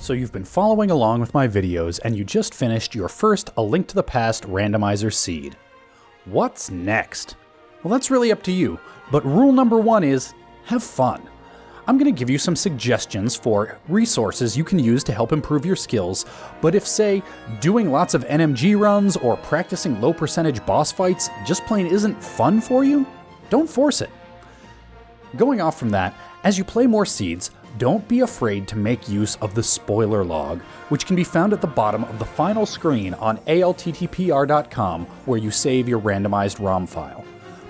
So you've been following along with my videos and you just finished your first A Link to the Past randomizer seed. What's next? Well, that's really up to you, but rule number one is have fun. I'm going to give you some suggestions for resources you can use to help improve your skills, but if, say, doing lots of NMG runs or practicing low percentage boss fights just plain isn't fun for you, don't force it. Going off from that, as you play more seeds, don't be afraid to make use of the spoiler log, which can be found at the bottom of the final screen on ALTTPR.com, where you save your randomized ROM file.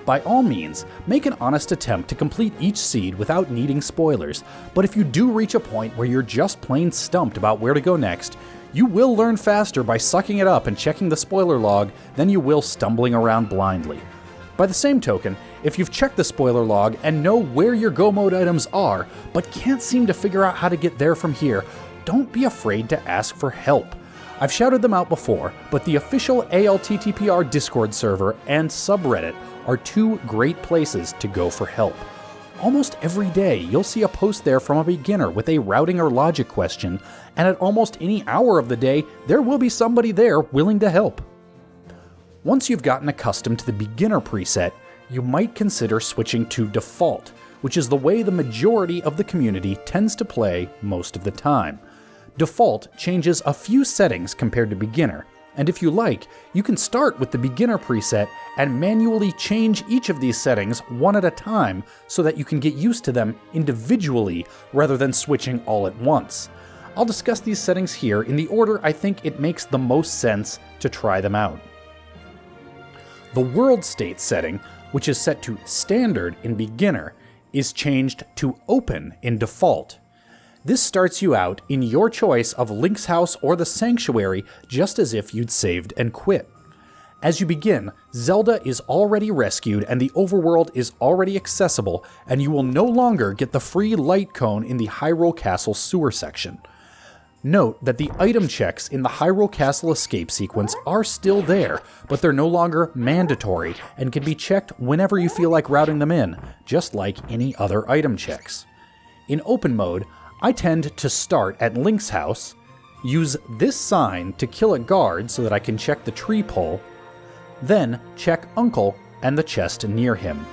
By all means, make an honest attempt to complete each seed without needing spoilers, but if you do reach a point where you're just plain stumped about where to go next, you will learn faster by sucking it up and checking the spoiler log than you will stumbling around blindly. By the same token, if you've checked the spoiler log and know where your go mode items are, but can't seem to figure out how to get there from here, don't be afraid to ask for help. I've shouted them out before, but the official ALTTPR Discord server and subreddit are two great places to go for help. Almost every day, you'll see a post there from a beginner with a routing or logic question, and at almost any hour of the day, there will be somebody there willing to help. Once you've gotten accustomed to the beginner preset, you might consider switching to default, which is the way the majority of the community tends to play most of the time. Default changes a few settings compared to beginner, and if you like, you can start with the beginner preset and manually change each of these settings one at a time so that you can get used to them individually rather than switching all at once. I'll discuss these settings here in the order I think it makes the most sense to try them out. The world state setting, which is set to standard in beginner, is changed to open in default. This starts you out in your choice of Link's house or the sanctuary, just as if you'd saved and quit. As you begin, Zelda is already rescued and the overworld is already accessible, and you will no longer get the free light cone in the Hyrule Castle sewer section. Note that the item checks in the Hyrule Castle escape sequence are still there, but they're no longer mandatory and can be checked whenever you feel like routing them in, just like any other item checks. In open mode, I tend to start at Link's house, use this sign to kill a guard so that I can check the tree pole, then check Uncle and the chest near him.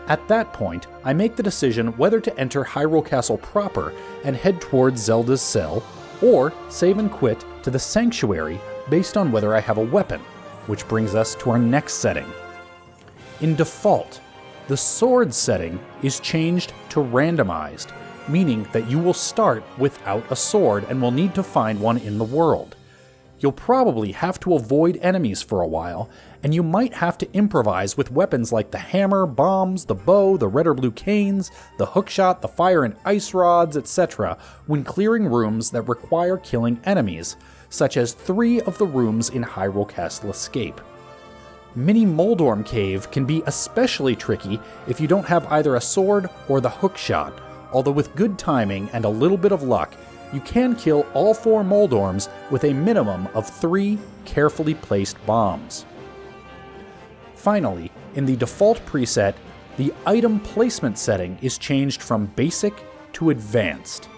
At that point, I make the decision whether to enter Hyrule Castle proper and head towards Zelda's cell, or save and quit to the sanctuary based on whether I have a weapon, which brings us to our next setting. In default, the sword setting is changed to randomized, meaning that you will start without a sword and will need to find one in the world. You'll probably have to avoid enemies for a while, and you might have to improvise with weapons like the hammer, bombs, the bow, the red or blue canes, the hookshot, the fire and ice rods, etc. when clearing rooms that require killing enemies, such as 3 of the rooms in Hyrule Castle Escape. Mini Moldorm Cave can be especially tricky if you don't have either a sword or the hookshot, although with good timing and a little bit of luck, you can kill all 4 Moldorms with a minimum of 3 carefully placed bombs. Finally, in the default preset, the item placement setting is changed from basic to advanced.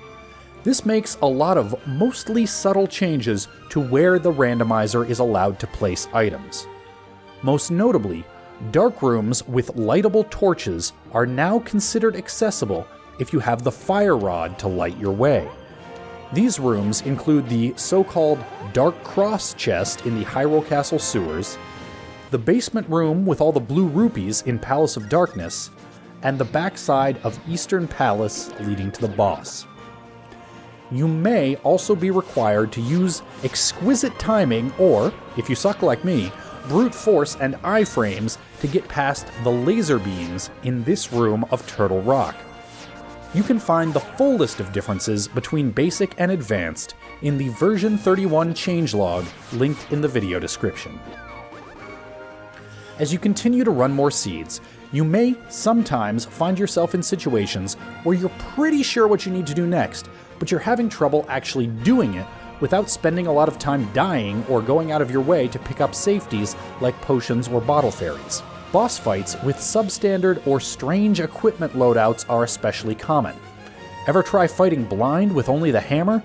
This makes a lot of mostly subtle changes to where the randomizer is allowed to place items. Most notably, dark rooms with lightable torches are now considered accessible if you have the fire rod to light your way. These rooms include the so-called Dark Cross chest in the Hyrule Castle sewers, the basement room with all the blue rupees in Palace of Darkness, and the backside of Eastern Palace leading to the boss. You may also be required to use exquisite timing or, if you suck like me, brute force and iframes to get past the laser beams in this room of Turtle Rock. You can find the full list of differences between basic and advanced in the version 31 changelog linked in the video description. As you continue to run more seeds, you may sometimes find yourself in situations where you're pretty sure what you need to do next, but you're having trouble actually doing it without spending a lot of time dying or going out of your way to pick up safeties like potions or bottle fairies. Boss fights with substandard or strange equipment loadouts are especially common. Ever try fighting blind with only the hammer?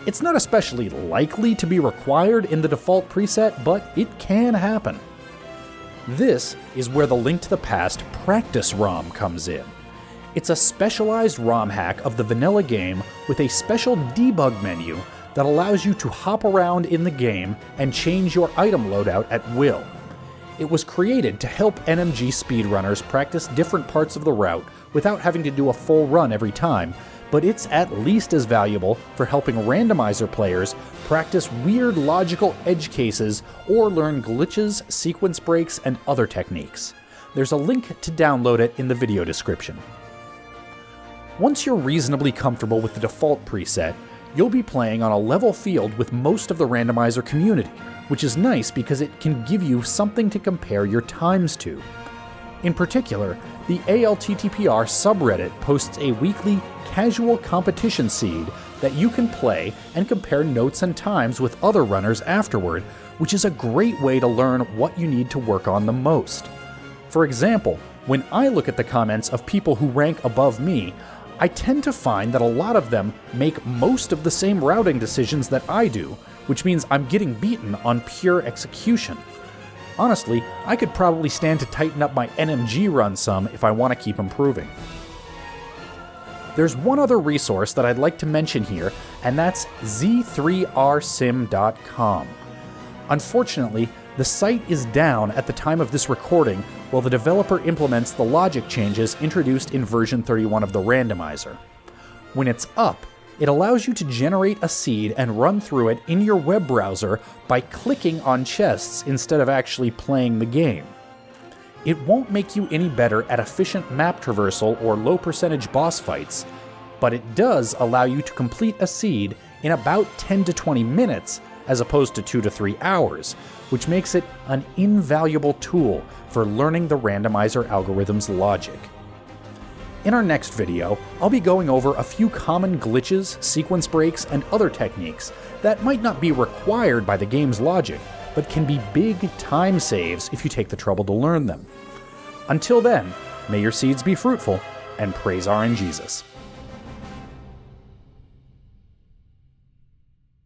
It's not especially likely to be required in the default preset, but it can happen. This is where the Link to the Past Practice ROM comes in. It's a specialized ROM hack of the vanilla game with a special debug menu that allows you to hop around in the game and change your item loadout at will. It was created to help NMG speedrunners practice different parts of the route without having to do a full run every time, but it's at least as valuable for helping randomizer players practice weird logical edge cases or learn glitches, sequence breaks, and other techniques. There's a link to download it in the video description. Once you're reasonably comfortable with the default preset, you'll be playing on a level field with most of the randomizer community, which is nice because it can give you something to compare your times to. In particular, the ALTTPR subreddit posts a weekly casual competition seed that you can play and compare notes and times with other runners afterward, which is a great way to learn what you need to work on the most. For example, when I look at the comments of people who rank above me, I tend to find that a lot of them make most of the same routing decisions that I do, which means I'm getting beaten on pure execution. Honestly, I could probably stand to tighten up my NMG run some if I want to keep improving. There's one other resource that I'd like to mention here, and that's z3rsim.com. Unfortunately, the site is down at the time of this recording while the developer implements the logic changes introduced in version 31 of the randomizer. When it's up, it allows you to generate a seed and run through it in your web browser by clicking on chests instead of actually playing the game. It won't make you any better at efficient map traversal or low percentage boss fights, but it does allow you to complete a seed in about 10 to 20 minutes as opposed to 2 to 3 hours, which makes it an invaluable tool for learning the randomizer algorithm's logic. In our next video, I'll be going over a few common glitches, sequence breaks, and other techniques that might not be required by the game's logic, but can be big time saves if you take the trouble to learn them. Until then, may your seeds be fruitful, and praise RNGesus.